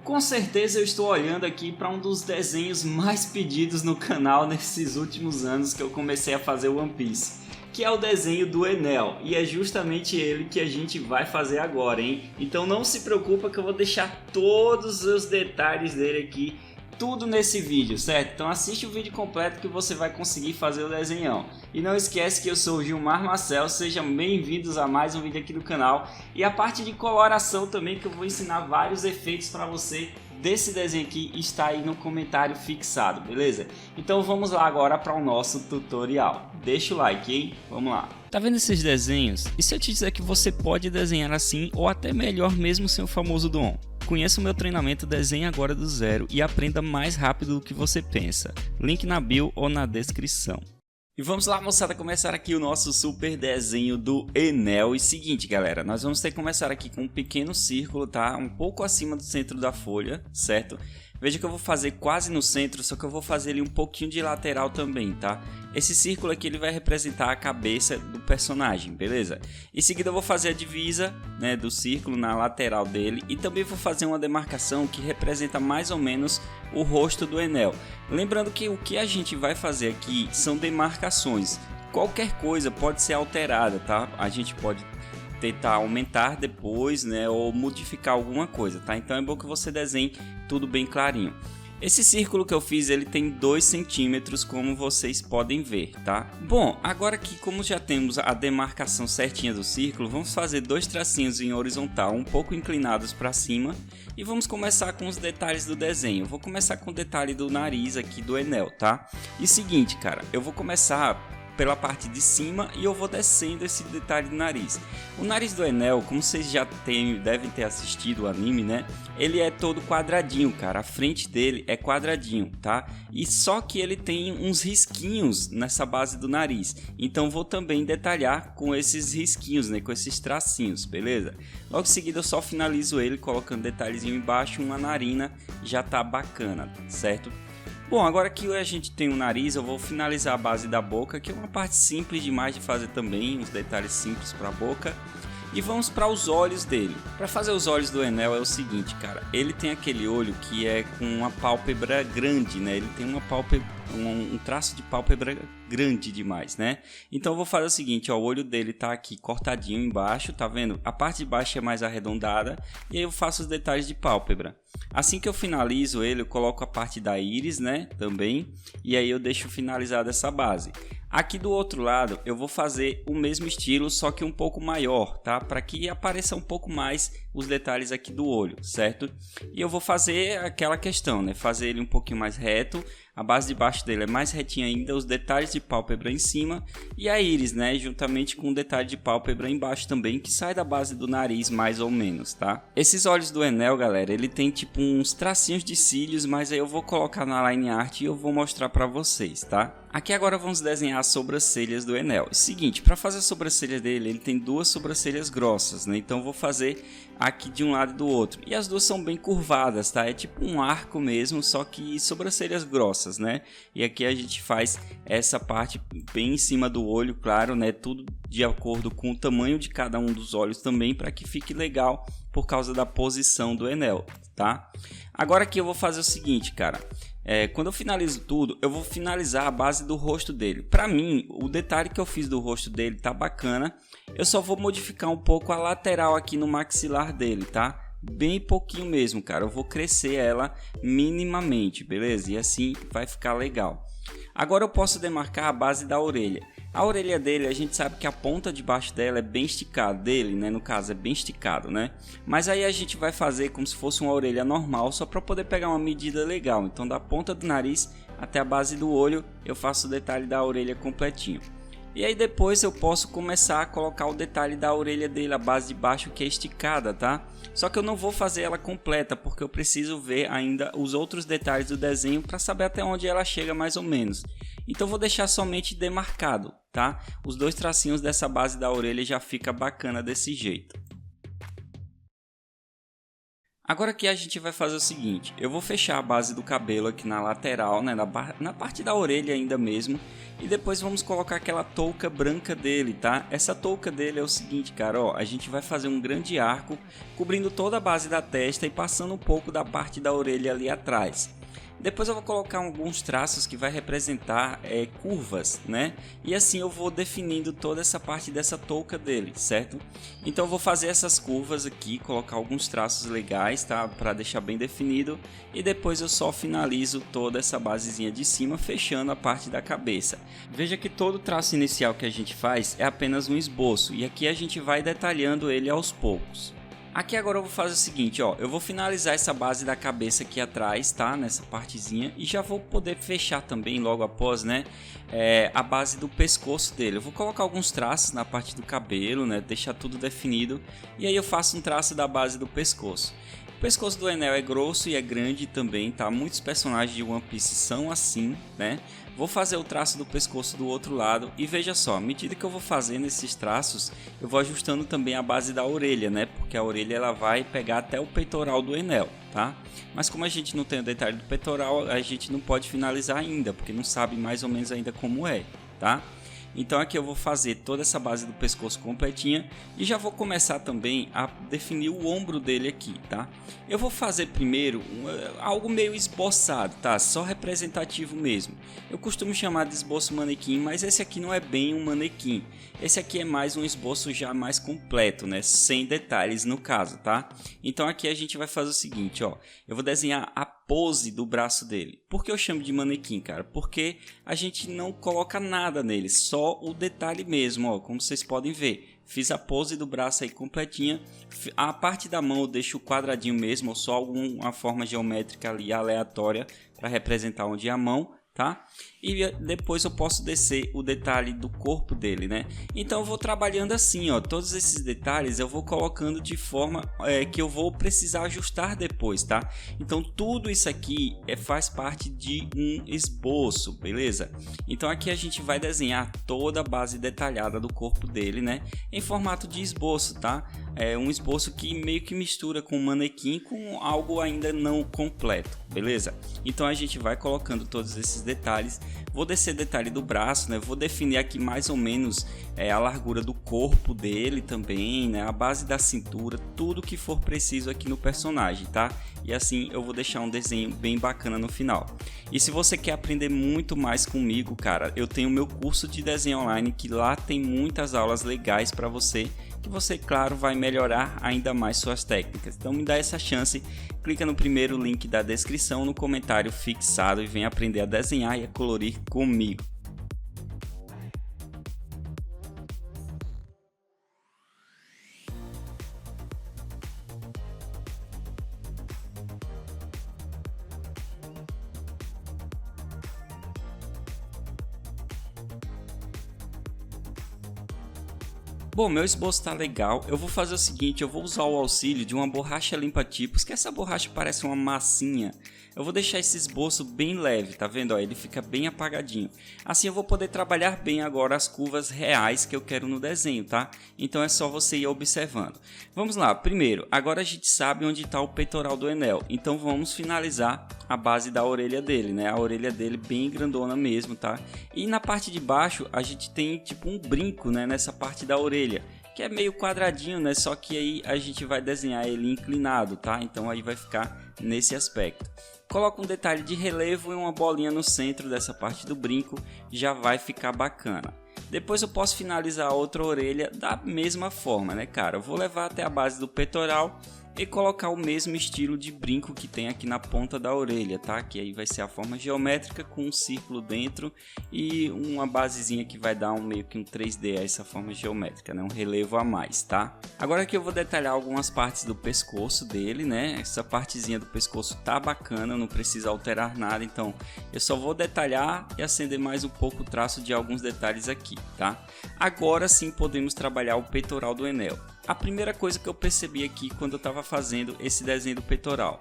Com certeza eu estou olhando aqui para um dos desenhos mais pedidos no canal nesses últimos anos que eu comecei a fazer One Piece, que é o desenho do Enel, e é justamente ele que a gente vai fazer agora, hein? Então não se preocupa que eu vou deixar todos os detalhes dele aqui, tudo nesse vídeo, certo? Então assiste o vídeo completo que você vai conseguir fazer o desenhão. E não esquece que eu sou o Gilmar Marcel, sejam bem-vindos a mais um vídeo aqui do canal. E a parte de coloração também, que eu vou ensinar vários efeitos para você desse desenho aqui, está aí no comentário fixado, beleza? Então vamos lá agora para o nosso tutorial. Deixa o like, hein? Vamos lá. Tá vendo esses desenhos? E se eu te dizer que você pode desenhar assim ou até melhor mesmo sem o famoso dom? Conheça o meu treinamento Desenhe Agora do Zero e aprenda mais rápido do que você pensa. Link na bio ou na descrição. E vamos lá, moçada, começar aqui o nosso super desenho do Enel. E seguinte, galera, nós vamos ter que começar aqui com um pequeno círculo, tá? Um pouco acima do centro da folha, certo? Veja que eu vou fazer quase no centro, só que eu vou fazer ele um pouquinho de lateral também, tá? Esse círculo aqui ele vai representar a cabeça do personagem, beleza? Em seguida eu vou fazer a divisa, né, do círculo na lateral dele e também vou fazer uma demarcação que representa mais ou menos o rosto do Enel. Lembrando que o que a gente vai fazer aqui são demarcações. Qualquer coisa pode ser alterada, tá? A gente pode tentar aumentar depois, né, ou modificar alguma coisa, tá? Então é bom que você desenhe tudo bem clarinho. Esse círculo que eu fiz, ele tem 2 centímetros, como vocês podem ver, tá? Bom, agora que como já temos a demarcação certinha do círculo, vamos fazer 2 tracinhos em horizontal, um pouco inclinados para cima, e vamos começar com os detalhes do desenho. Eu vou começar com o detalhe do nariz aqui do Enel, tá? E seguinte, cara, eu vou começar pela parte de cima e eu vou descendo esse detalhe do nariz. O nariz do Enel, como vocês já devem ter assistido o anime, né? Ele é todo quadradinho, cara. A frente dele é quadradinho, tá? E só que ele tem uns risquinhos nessa base do nariz. Então vou também detalhar com esses risquinhos, né? Com esses tracinhos, beleza? Logo em seguida eu só finalizo ele colocando detalhezinho embaixo, uma narina, já tá bacana, certo? Bom, agora que a gente tem o nariz, eu vou finalizar a base da boca, que é uma parte simples demais de fazer também, uns detalhes simples para a boca. E vamos para os olhos dele. Para fazer os olhos do Enel é o seguinte, cara, ele tem aquele olho que é com uma pálpebra grande, né? Ele tem uma pálpebra, um traço de pálpebra grande demais, né? Então eu vou fazer o seguinte, ó, o olho dele tá aqui cortadinho embaixo, tá vendo? A parte de baixo é mais arredondada e aí eu faço os detalhes de pálpebra. Assim que eu finalizo ele, eu coloco a parte da íris, né, também, e aí eu deixo finalizada essa base. Aqui do outro lado eu vou fazer o mesmo estilo, só que um pouco maior, tá? Para que apareça um pouco mais os detalhes aqui do olho, certo? E eu vou fazer aquela questão, né? Fazer ele um pouquinho mais reto, a base de baixo dele é mais retinha ainda, os detalhes de pálpebra em cima e a íris, né? Juntamente com o detalhe de pálpebra embaixo também, que sai da base do nariz mais ou menos, tá? Esses olhos do Enel, galera, ele tem tipo uns tracinhos de cílios, mas aí eu vou colocar na line art e eu vou mostrar para vocês, tá? Aqui agora vamos desenhar as sobrancelhas do Enel. Seguinte, para fazer a sobrancelha dele, ele tem 2 sobrancelhas grossas, né? Então eu vou fazer aqui de um lado e do outro. E as duas são bem curvadas, tá? É tipo um arco mesmo, só que sobrancelhas grossas, né? E aqui a gente faz essa parte bem em cima do olho, claro, né? Tudo de acordo com o tamanho de cada um dos olhos também, para que fique legal por causa da posição do Enel, tá? Agora aqui eu vou fazer o seguinte, cara. Quando eu finalizo tudo, eu vou finalizar a base do rosto dele. Para mim, o detalhe que eu fiz do rosto dele tá bacana. Eu só vou modificar um pouco a lateral aqui no maxilar dele, tá? Bem pouquinho mesmo, cara. Eu vou crescer ela minimamente, beleza? E assim vai ficar legal. Agora eu posso demarcar a base da orelha. A orelha dele, a gente sabe que a ponta de baixo dela é bem esticada, dele, né? No caso, é bem esticado, né? Mas aí a gente vai fazer como se fosse uma orelha normal, só para poder pegar uma medida legal. Então, da ponta do nariz até a base do olho, eu faço o detalhe da orelha completinho. E aí depois eu posso começar a colocar o detalhe da orelha dele, a base de baixo que é esticada, tá? Só que eu não vou fazer ela completa, porque eu preciso ver ainda os outros detalhes do desenho para saber até onde ela chega mais ou menos. Então vou deixar somente demarcado, tá? Os 2 tracinhos dessa base da orelha já fica bacana desse jeito. Agora aqui a gente vai fazer o seguinte, eu vou fechar a base do cabelo aqui na lateral, né, na parte da orelha ainda mesmo, e depois vamos colocar aquela touca branca dele, tá? Essa touca dele é o seguinte, cara, ó, a gente vai fazer um grande arco, cobrindo toda a base da testa e passando um pouco da parte da orelha ali atrás. Depois eu vou colocar alguns traços que vai representar curvas, né? E assim eu vou definindo toda essa parte dessa touca dele, certo? Então eu vou fazer essas curvas aqui, colocar alguns traços legais, tá? Para deixar bem definido. E depois eu só finalizo toda essa basezinha de cima, fechando a parte da cabeça. Veja que todo traço inicial que a gente faz é apenas um esboço. E aqui a gente vai detalhando ele aos poucos. Aqui agora eu vou fazer o seguinte, ó, eu vou finalizar essa base da cabeça aqui atrás, tá? Nessa partezinha, e já vou poder fechar também logo após, né? A base do pescoço dele. Eu vou colocar alguns traços na parte do cabelo, né? Deixar tudo definido, e aí eu faço um traço da base do pescoço. O pescoço do Enel é grosso e é grande também, tá? Muitos personagens de One Piece são assim, né? Vou fazer o traço do pescoço do outro lado e veja só, à medida que eu vou fazendo esses traços, eu vou ajustando também a base da orelha, né? Porque a orelha ela vai pegar até o peitoral do Enel, tá? Mas como a gente não tem o detalhe do peitoral, a gente não pode finalizar ainda, porque não sabe mais ou menos ainda como é, tá? Então aqui eu vou fazer toda essa base do pescoço completinha e já vou começar também a definir o ombro dele aqui, tá? Eu vou fazer primeiro algo meio esboçado, tá? Só representativo mesmo. Eu costumo chamar de esboço manequim, mas esse aqui não é bem um manequim. Esse aqui é mais um esboço já mais completo, né? Sem detalhes no caso, tá? Então aqui a gente vai fazer o seguinte, ó. Eu vou desenhar a pose do braço dele. Por que eu chamo de manequim, cara? Porque a gente não coloca nada nele, só o detalhe mesmo, ó, como vocês podem ver. Fiz a pose do braço aí completinha. A parte da mão eu deixo o quadradinho mesmo, ou só alguma forma geométrica ali aleatória para representar onde é a mão, tá? E depois eu posso descer o detalhe do corpo dele, né? Então eu vou trabalhando assim, ó, todos esses detalhes eu vou colocando de forma que eu vou precisar ajustar depois, tá? Então tudo isso aqui faz parte de um esboço, beleza? Então aqui a gente vai desenhar toda a base detalhada do corpo dele, né? Em formato de esboço, tá? É um esboço que meio que mistura com um manequim com algo ainda não completo, beleza? Então a gente vai colocando todos esses detalhes. Vou descer detalhe do braço, né? Vou definir aqui mais ou menos a largura do corpo dele também, né? A base da cintura, tudo que for preciso aqui no personagem, tá? E assim eu vou deixar um desenho bem bacana no final. E se você quer aprender muito mais comigo, cara, eu tenho meu curso de desenho online que lá tem muitas aulas legais para você, que você, claro, vai melhorar ainda mais suas técnicas. Então me dá essa chance, clica no primeiro link da descrição, no comentário fixado e vem aprender a desenhar e a colorir comigo. Bom, meu esboço tá legal, eu vou fazer o seguinte, eu vou usar o auxílio de uma borracha limpa-tipos, que essa borracha parece uma massinha. Eu vou deixar esse esboço bem leve, tá vendo? Ó, ele fica bem apagadinho. Assim eu vou poder trabalhar bem agora as curvas reais que eu quero no desenho, tá? Então é só você ir observando. Vamos lá, primeiro, agora a gente sabe onde está o peitoral do Enel, então vamos finalizar a base da orelha dele, né? A orelha dele bem grandona mesmo, tá? E na parte de baixo a gente tem tipo um brinco, né? Nessa parte da orelha, que é meio quadradinho, né? Só que aí a gente vai desenhar ele inclinado, tá? Então aí vai ficar nesse aspecto. Coloca um detalhe de relevo e uma bolinha no centro dessa parte do brinco, já vai ficar bacana. Depois eu posso finalizar a outra orelha da mesma forma, né, cara? Eu vou levar até a base do peitoral e colocar o mesmo estilo de brinco que tem aqui na ponta da orelha, tá? Que aí vai ser a forma geométrica com um círculo dentro e uma basezinha que vai dar meio que um 3D a essa forma geométrica, né? Um relevo a mais, tá? Agora aqui eu vou detalhar algumas partes do pescoço dele, né? Essa partezinha do pescoço tá bacana, não precisa alterar nada, então eu só vou detalhar e acender mais um pouco o traço de alguns detalhes aqui, tá? Agora sim podemos trabalhar o peitoral do Enel. A primeira coisa que eu percebi aqui quando eu estava fazendo esse desenho do peitoral,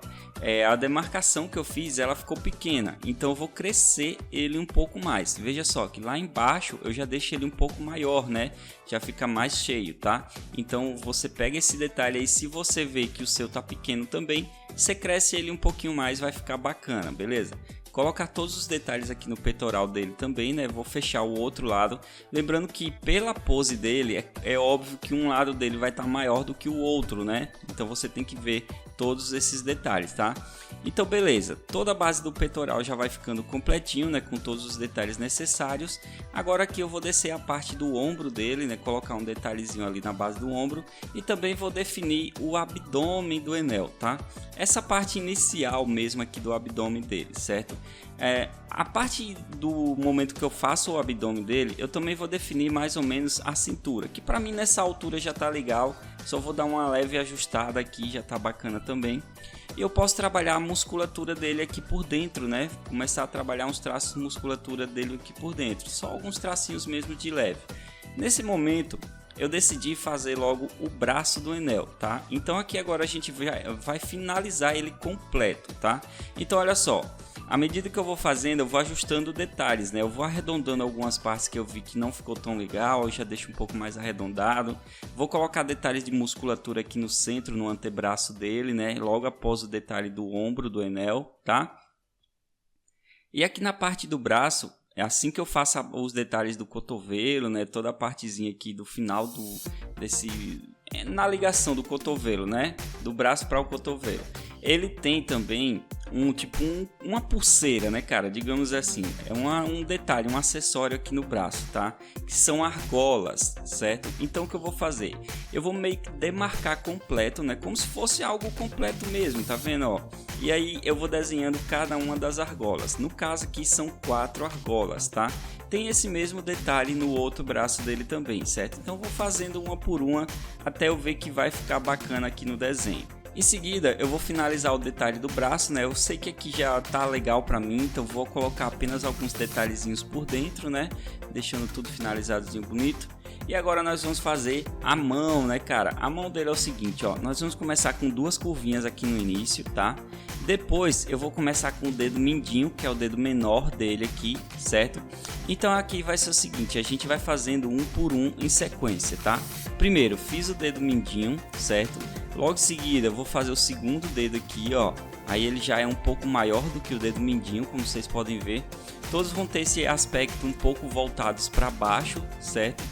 a demarcação que eu fiz, ela ficou pequena, então eu vou crescer ele um pouco mais. Veja só que lá embaixo eu já deixo ele um pouco maior, né? Já fica mais cheio, tá? Então você pega esse detalhe aí, se você vê que o seu tá pequeno também, você cresce ele um pouquinho mais, vai ficar bacana, beleza? Colocar todos os detalhes aqui no peitoral dele também, né? Vou fechar o outro lado. Lembrando que pela pose dele, é óbvio que um lado dele vai estar maior do que o outro, né? Então você tem que ver todos esses detalhes, tá? Então beleza, toda a base do peitoral já vai ficando completinho, né? Com todos os detalhes necessários. Agora aqui eu vou descer a parte do ombro dele, né? Colocar um detalhezinho ali na base do ombro. E também vou definir o abdômen do Enel, tá? Essa parte inicial mesmo aqui do abdômen dele, certo? A parte do momento que eu faço o abdômen dele, eu também vou definir mais ou menos a cintura, que para mim nessa altura já tá legal, só vou dar uma leve ajustada aqui, já tá bacana também. E eu posso trabalhar a musculatura dele aqui por dentro, né? Começar a trabalhar uns traços de musculatura dele aqui por dentro, só alguns tracinhos mesmo de leve. Nesse momento eu decidi fazer logo o braço do Enel, tá? Então aqui agora a gente vai finalizar ele completo, tá? Então olha só, à medida que eu vou fazendo, eu vou ajustando detalhes, né? Eu vou arredondando algumas partes que eu vi que não ficou tão legal, eu já deixo um pouco mais arredondado. Vou colocar detalhes de musculatura aqui no centro, no antebraço dele, né? Logo após o detalhe do ombro do Enel, tá? E aqui na parte do braço, é assim que eu faço os detalhes do cotovelo, né? Toda a partezinha aqui do final na ligação do cotovelo, né? Do braço para o cotovelo. Ele tem também uma pulseira, né, cara? Digamos assim, é um detalhe, um acessório aqui no braço, tá? Que são argolas, certo? Então o que eu vou fazer? Eu vou meio que demarcar completo, né? Como se fosse algo completo mesmo, tá vendo, ó? E aí eu vou desenhando cada uma das argolas. No caso aqui são 4 argolas, tá? Tem esse mesmo detalhe no outro braço dele também, certo? Então eu vou fazendo uma por uma até eu ver que vai ficar bacana aqui no desenho. Em seguida eu vou finalizar o detalhe do braço, né? Eu sei que aqui já tá legal pra mim, então vou colocar apenas alguns detalhezinhos por dentro, né? Deixando tudo finalizadozinho bonito. E agora nós vamos fazer a mão, né, cara? A mão dele é o seguinte, ó. Nós vamos começar com 2 curvinhas aqui no início, tá? Depois eu vou começar com o dedo mindinho, que é o dedo menor dele aqui, certo? Então aqui vai ser o seguinte, a gente vai fazendo um por um em sequência, tá? Primeiro, fiz o dedo mindinho, certo? Logo em seguida, eu vou fazer o segundo dedo aqui, ó. Aí ele já é um pouco maior do que o dedo mindinho, como vocês podem ver. Todos vão ter esse aspecto um pouco voltados para baixo, certo?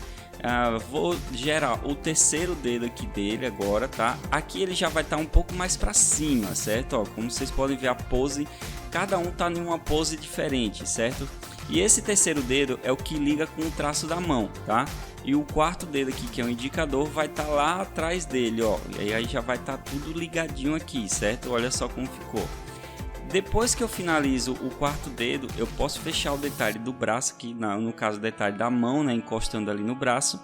Vou gerar o terceiro dedo aqui dele agora, tá? Aqui ele já vai estar um pouco mais para cima, certo? Ó, como vocês podem ver a pose, cada um tá em uma pose diferente, certo? E esse terceiro dedo é o que liga com o traço da mão, tá? E o quarto dedo aqui, que é o indicador, vai estar lá atrás dele, ó. E aí já vai estar tudo ligadinho aqui, certo? Olha só como ficou. Depois que eu finalizo o quarto dedo, eu posso fechar o detalhe do braço aqui, no caso o detalhe da mão, né, encostando ali no braço.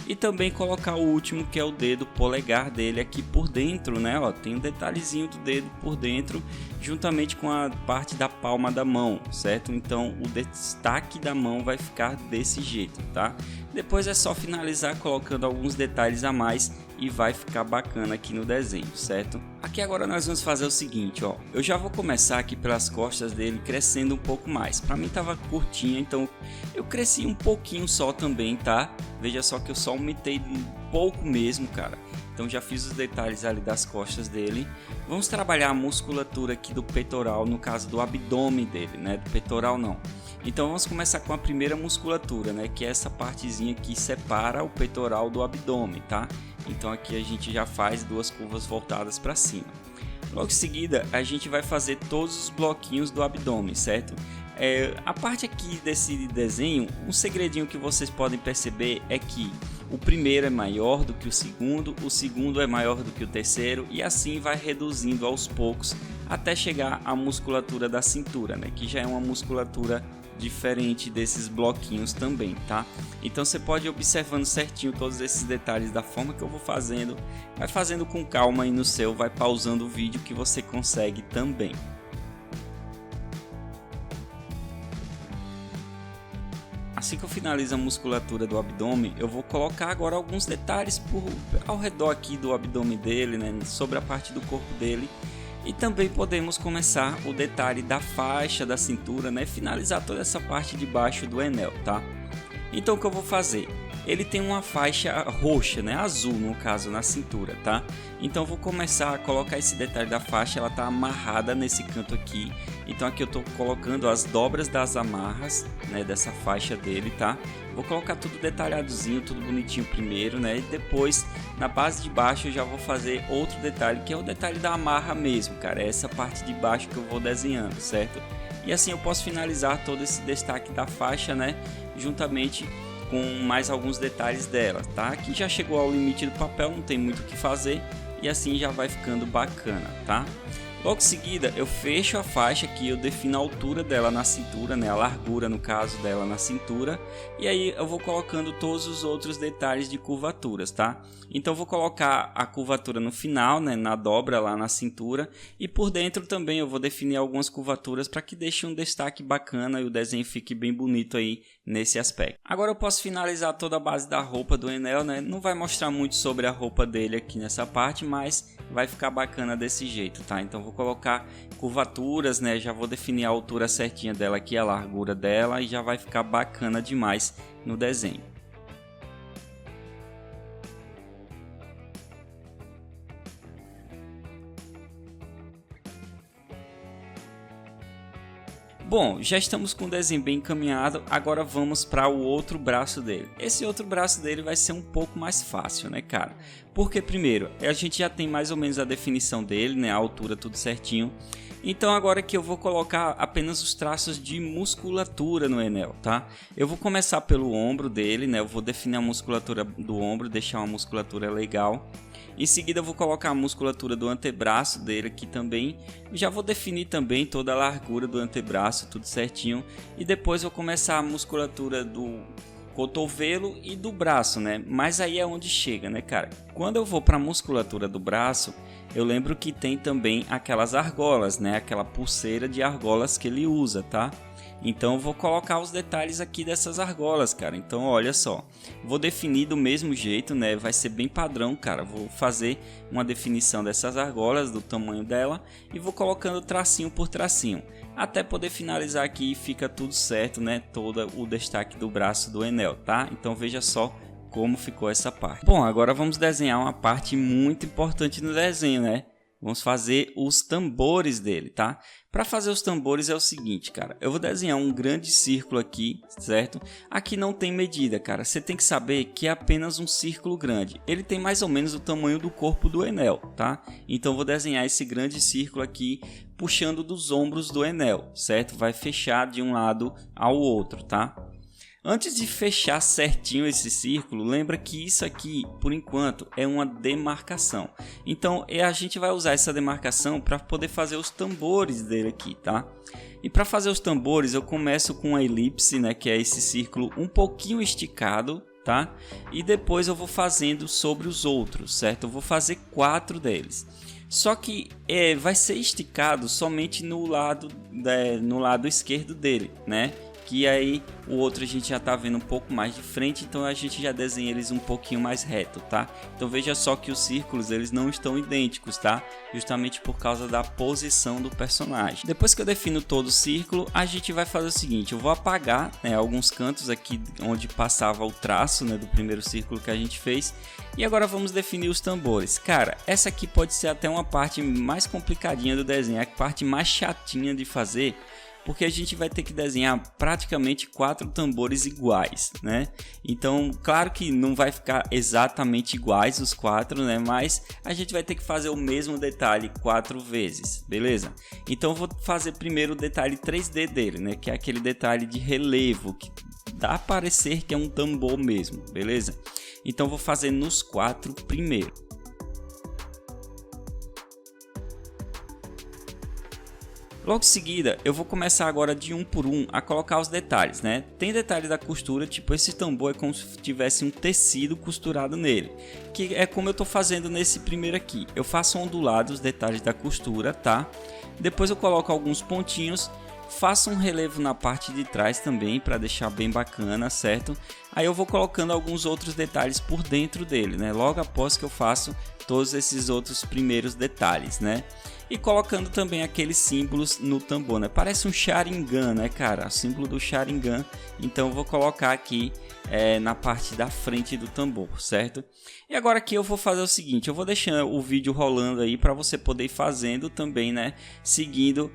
E também colocar o último, que é o dedo polegar dele aqui por dentro, né? Ó, tem um detalhezinho do dedo por dentro, juntamente com a parte da palma da mão, certo? Então o destaque da mão vai ficar desse jeito, tá? Depois é só finalizar colocando alguns detalhes a mais e vai ficar bacana aqui no desenho, certo? Aqui agora nós vamos fazer o seguinte, ó. Eu já vou começar aqui pelas costas dele crescendo um pouco mais. Pra mim tava curtinha, então eu cresci um pouquinho só também, tá? Veja só que eu só aumentei um pouco mesmo, cara. Então já fiz os detalhes ali das costas dele. Vamos trabalhar a musculatura aqui do peitoral, no caso do abdômen dele, né? Do peitoral não. Então vamos começar com a primeira musculatura, né? Que é essa partezinha que separa o peitoral do abdômen, tá? Então aqui a gente já faz 2 curvas voltadas para cima. Logo em seguida a gente vai fazer todos os bloquinhos do abdômen, certo? A parte aqui desse desenho, um segredinho que vocês podem perceber é que o primeiro é maior do que o segundo é maior do que o terceiro, e assim vai reduzindo aos poucos até chegar à musculatura da cintura, né? Que já é uma musculatura diferente desses bloquinhos também, tá? Então você pode ir observando certinho todos esses detalhes da forma que eu vou fazendo. Vai fazendo com calma aí no seu, vai pausando o vídeo que você consegue também. Assim que eu finalizo a musculatura do abdômen, eu vou colocar agora alguns detalhes ao redor aqui do abdômen dele, né? Sobre a parte do corpo dele. E também podemos começar o detalhe da faixa da cintura, né? Finalizar toda essa parte de baixo do Enel, tá? Então o que eu vou fazer? Ele tem uma faixa roxa, né? Azul no caso, na cintura, tá? Então eu vou começar a colocar esse detalhe da faixa, ela tá amarrada nesse canto aqui. Então aqui eu tô colocando as dobras das amarras, né? Dessa faixa dele, tá? Vou colocar tudo detalhadozinho, tudo bonitinho primeiro, né? E depois, na base de baixo, eu já vou fazer outro detalhe, que é o detalhe da amarra mesmo, cara. É essa parte de baixo que eu vou desenhando, certo? E assim eu posso finalizar todo esse destaque da faixa, né? Juntamente com mais alguns detalhes dela, tá? Aqui já chegou ao limite do papel, não tem muito o que fazer e assim já vai ficando bacana, tá? Logo em seguida eu fecho a faixa aqui, eu defino a altura dela na cintura, né? A largura no caso dela na cintura, e aí eu vou colocando todos os outros detalhes de curvaturas, tá? Então eu vou colocar a curvatura no final, né? Na dobra lá na cintura, e por dentro também eu vou definir algumas curvaturas para que deixe um destaque bacana e o desenho fique bem bonito aí nesse aspecto. Agora eu posso finalizar toda a base da roupa do Enel, né? Não vai mostrar muito sobre a roupa dele aqui nessa parte, mas vai ficar bacana desse jeito, tá? Então vou colocar curvaturas, né? Já vou definir a altura certinha dela aqui, a largura dela, e já vai ficar bacana demais no desenho. Bom, já estamos com o desenho bem encaminhado, agora vamos para o outro braço dele. Esse outro braço dele vai ser um pouco mais fácil, né, cara? Porque primeiro, a gente já tem mais ou menos a definição dele, né, a altura tudo certinho. Então agora que eu vou colocar apenas os traços de musculatura no Enel, tá? Eu vou começar pelo ombro dele, né? Eu vou definir a musculatura do ombro, deixar uma musculatura legal. Em seguida eu vou colocar a musculatura do antebraço dele aqui também. Já vou definir também toda a largura do antebraço, tudo certinho. E depois vou começar a musculatura do cotovelo e do braço, né? Mas aí é onde chega, né, cara? Quando eu vou para a musculatura do braço, eu lembro que tem também aquelas argolas, né? Aquela pulseira de argolas que ele usa, tá? Então eu vou colocar os detalhes aqui dessas argolas, cara. Então olha só, vou definir do mesmo jeito, né? Vai ser bem padrão, cara. Vou fazer uma definição dessas argolas, do tamanho dela, e vou colocando tracinho por tracinho, até poder finalizar aqui e fica tudo certo, né? Todo o destaque do braço do Enel, tá? Então veja só como ficou essa parte. Bom, agora vamos desenhar uma parte muito importante no desenho, né? Vamos fazer os tambores dele, tá? Para fazer os tambores é o seguinte, cara. Eu vou desenhar um grande círculo aqui, certo? Aqui não tem medida, cara. Você tem que saber que é apenas um círculo grande. Ele tem mais ou menos o tamanho do corpo do Enel, tá? Então eu vou desenhar esse grande círculo aqui, puxando dos ombros do Enel, certo? Vai fechar de um lado ao outro, tá? Antes de fechar certinho esse círculo, lembra que isso aqui, por enquanto, é uma demarcação. Então, a gente vai usar essa demarcação para poder fazer os tambores dele aqui, tá? E para fazer os tambores, eu começo com a elipse, né, que é esse círculo um pouquinho esticado, tá? E depois eu vou fazendo sobre os outros, certo? Eu vou fazer 4 deles. Só que vai ser esticado somente no lado esquerdo dele, né? Que aí o outro a gente já tá vendo um pouco mais de frente, então a gente já desenha eles um pouquinho mais reto, tá? Então veja só que os círculos eles não estão idênticos, tá? Justamente por causa da posição do personagem. Depois que eu defino todo o círculo, a gente vai fazer o seguinte, eu vou apagar, né, alguns cantos aqui onde passava o traço, né, do primeiro círculo que a gente fez. E agora vamos definir os tambores. Cara, essa aqui pode ser até uma parte mais complicadinha do desenho, a parte mais chatinha de fazer, porque a gente vai ter que desenhar praticamente 4 tambores iguais, né? Então, claro que não vai ficar exatamente iguais os 4, né? Mas a gente vai ter que fazer o mesmo detalhe 4 vezes, beleza? Então, eu vou fazer primeiro o detalhe 3D dele, né? Que é aquele detalhe de relevo, que dá a parecer que é um tambor mesmo, beleza? Então, eu vou fazer nos 4 primeiro. Logo em seguida, eu vou começar agora de um por um a colocar os detalhes, né? Tem detalhe da costura, tipo esse tambor é como se tivesse um tecido costurado nele, que é como eu tô fazendo nesse primeiro aqui. Eu faço ondulado os detalhes da costura, tá? Depois eu coloco alguns pontinhos, faço um relevo na parte de trás também para deixar bem bacana, certo? Aí eu vou colocando alguns outros detalhes por dentro dele, né? Logo após que eu faço todos esses outros primeiros detalhes, né? e colocando também aqueles símbolos no tambor, né? Parece um Sharingan, né, cara? O símbolo do Sharingan. Então eu vou colocar aqui na parte da frente do tambor, certo? E agora aqui eu vou fazer o seguinte, eu vou deixar o vídeo rolando aí para você poder ir fazendo também, né? Seguindo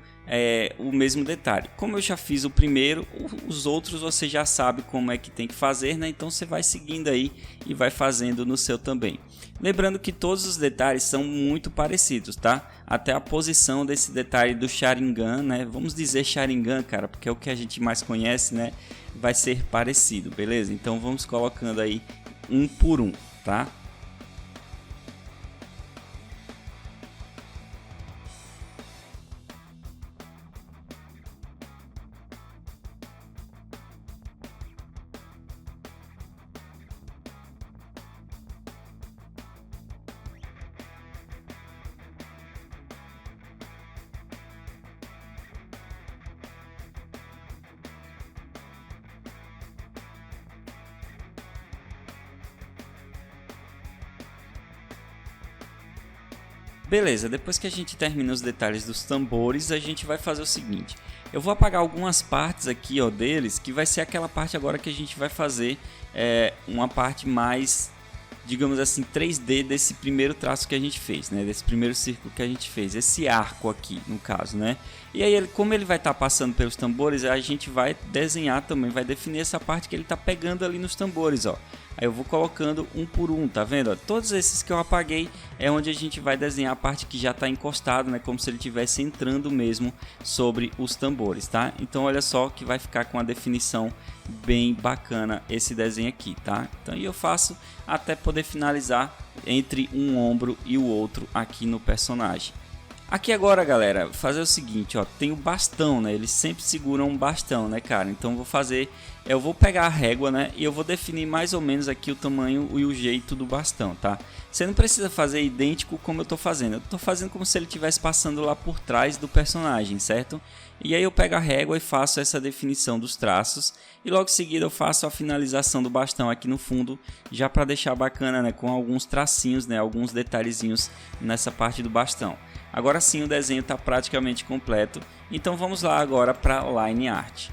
o mesmo detalhe. Como eu já fiz o primeiro, os outros você já sabe como é que tem que fazer, né? Então você vai seguindo aí e vai fazendo no seu também. Lembrando que todos os detalhes são muito parecidos, tá? Até a posição desse detalhe do Sharingan, né? Vamos dizer Sharingan, cara, porque é o que a gente mais conhece, né? Vai ser parecido, beleza? Então vamos colocando aí um por um, tá? Beleza, depois que a gente termina os detalhes dos tambores, a gente vai fazer o seguinte. Eu vou apagar algumas partes aqui, ó, deles, que vai ser aquela parte agora que a gente vai fazer uma parte mais, digamos assim, 3D desse primeiro traço que a gente fez, né? Desse primeiro círculo que a gente fez, esse arco aqui, no caso, né? E aí, como ele vai estar passando pelos tambores, a gente vai desenhar também, vai definir essa parte que ele está pegando ali nos tambores, ó. Aí eu vou colocando um por um, tá vendo? Ó, todos esses que eu apaguei é onde a gente vai desenhar a parte que já está encostado, né? Como se ele estivesse entrando mesmo sobre os tambores, tá? Então olha só que vai ficar com a definição bem bacana esse desenho aqui, tá? Então eu faço até poder finalizar entre um ombro e o outro aqui no personagem. Aqui agora, galera, fazer o seguinte, ó, tem o bastão, né? Eles sempre seguram um bastão, né, cara? Então eu vou pegar a régua, né? E eu vou definir mais ou menos aqui o tamanho e o jeito do bastão, tá? Você não precisa fazer idêntico como eu tô fazendo. Eu tô fazendo como se ele estivesse passando lá por trás do personagem, certo? E aí eu pego a régua e faço essa definição dos traços. E logo em seguida eu faço a finalização do bastão aqui no fundo, já para deixar bacana, né? Com alguns tracinhos, né? Alguns detalhezinhos nessa parte do bastão. Agora sim o desenho está praticamente completo, então vamos lá agora para a Line Art.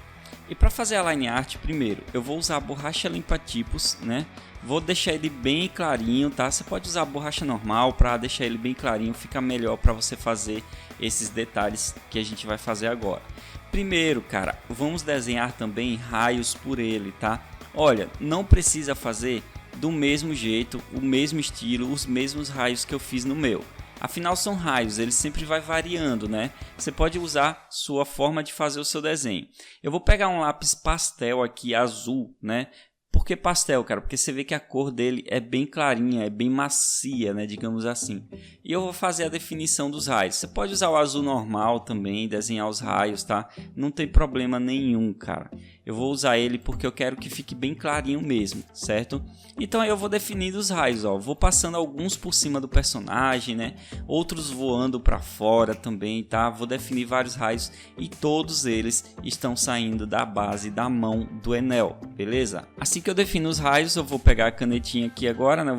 E para fazer a Line Art, primeiro eu vou usar a borracha limpa-tipos, né? Vou deixar ele bem clarinho, tá? Você pode usar a borracha normal para deixar ele bem clarinho, fica melhor para você fazer esses detalhes que a gente vai fazer agora. Primeiro, cara, vamos desenhar também raios por ele, tá? Olha, não precisa fazer do mesmo jeito, o mesmo estilo, os mesmos raios que eu fiz no meu. Afinal são raios, ele sempre vai variando, né? Você pode usar sua forma de fazer o seu desenho. Eu vou pegar um lápis pastel aqui, azul, né? Por que pastel, cara? Porque você vê que a cor dele é bem clarinha, é bem macia, né? Digamos assim. E eu vou fazer a definição dos raios. Você pode usar o azul normal também, desenhar os raios, tá? Não tem problema nenhum, cara. Eu vou usar ele porque eu quero que fique bem clarinho mesmo, certo? Então aí eu vou definindo os raios, ó. Vou passando alguns por cima do personagem, né? Outros voando para fora também, tá? Vou definir vários raios e todos eles estão saindo da base da mão do Enel, beleza? Assim que eu defino os raios, eu vou pegar a canetinha aqui agora, né?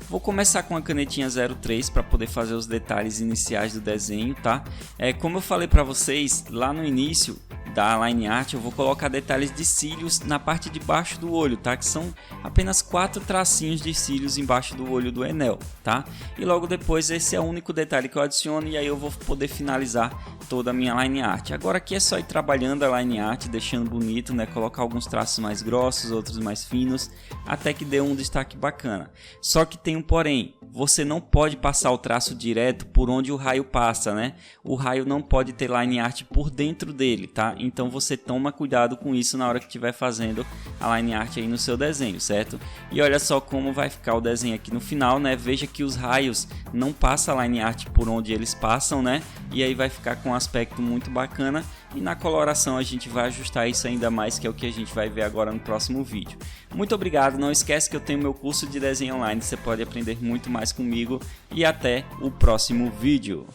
Vou começar com a canetinha 03 para poder fazer os detalhes iniciais do desenho, tá? Como eu falei para vocês lá no início da Line Art, eu vou colocar detalhes de cílios na parte de baixo do olho, tá? Que são apenas 4 tracinhos de cílios embaixo do olho do Enel, tá? E logo depois esse é o único detalhe que eu adiciono e aí eu vou poder finalizar toda a minha Line Art. Agora aqui é só ir trabalhando a Line Art, deixando bonito, né? Colocar alguns traços mais grossos, outros mais finos, até que dê um destaque bacana. Só que tem um porém, você não pode passar o traço direto por onde o raio passa, né? O raio não pode ter Line Art por dentro dele, tá? Então você toma cuidado com isso na hora que estiver fazendo a Line Art aí no seu desenho, certo? E olha só como vai ficar o desenho aqui no final, né? Veja que os raios não passam a Line Art por onde eles passam, né? E aí vai ficar com um aspecto muito bacana. E na coloração a gente vai ajustar isso ainda mais, que é o que a gente vai ver agora no próximo vídeo. Muito obrigado, não esquece que eu tenho meu curso de desenho online, você pode aprender muito mais comigo e até o próximo vídeo.